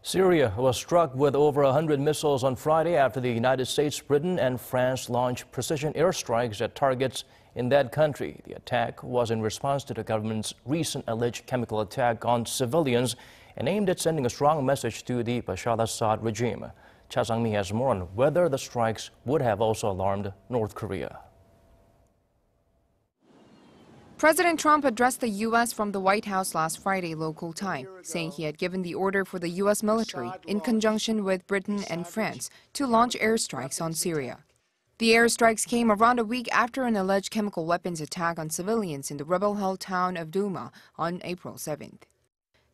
Syria was struck with over 100 missiles on Friday after the United States, Britain, and France launched precision airstrikes at targets in that country. The attack was in response to the government's recent alleged chemical attack on civilians and aimed at sending a strong message to the Bashar al-Assad regime. Cha Sang-mi has more on whether the strikes would have also alarmed North Korea. President Trump addressed the U.S. from the White House last Friday local time, saying he had given the order for the U.S. military, in conjunction with Britain and France, to launch airstrikes on Syria. The airstrikes came around a week after an alleged chemical weapons attack on civilians in the rebel-held town of Douma on April 7th.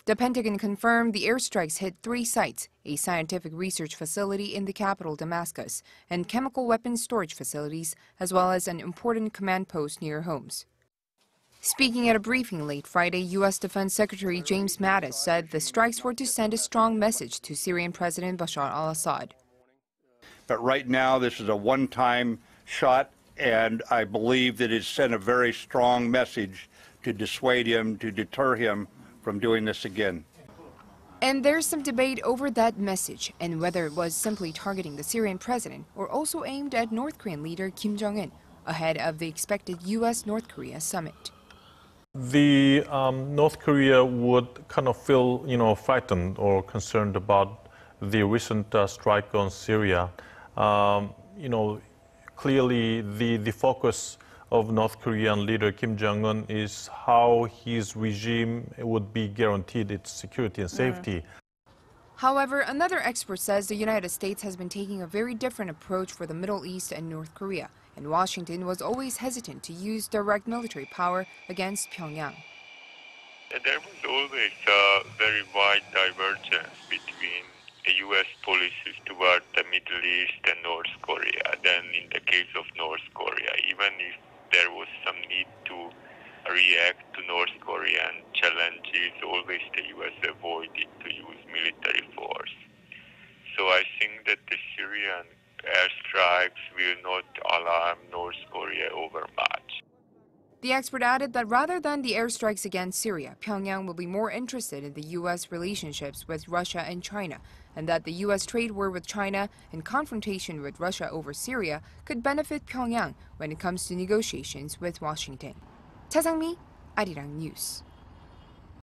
The Pentagon confirmed the airstrikes hit 3 sites, a scientific research facility in the capital Damascus, and chemical weapons storage facilities, as well as an important command post near homes. Speaking at a briefing late Friday, U.S. Defense Secretary James Mattis said the strikes were to send a strong message to Syrian President Bashar al-Assad. But right now, this is a one-time shot, and I believe that it sent a very strong message to dissuade him, to deter him from doing this again. And there's some debate over that message and whether it was simply targeting the Syrian president or also aimed at North Korean leader Kim Jong-un ahead of the expected U.S.-North Korea summit. The North Korea would kind of feel, frightened or concerned about the recent strike on Syria. Clearly the focus of North Korean leader Kim Jong-un is how his regime would be guaranteed its security and safety. However, another expert says the United States has been taking a very different approach for the Middle East and North Korea, and Washington was always hesitant to use direct military power against Pyongyang. There was always a very wide divergence between the U.S. policies toward the Middle East and North Korea than in the case of North Korea, even if there was some need to react to North Korean challenges, always the U.S. avoided to use military force. So I think that the Syrian airstrikes will not alarm North Korea overmuch. The expert added that rather than the airstrikes against Syria, Pyongyang will be more interested in the U.S. relationships with Russia and China, and that the U.S. trade war with China and confrontation with Russia over Syria could benefit Pyongyang when it comes to negotiations with Washington. Cha Sang-mi, Arirang News.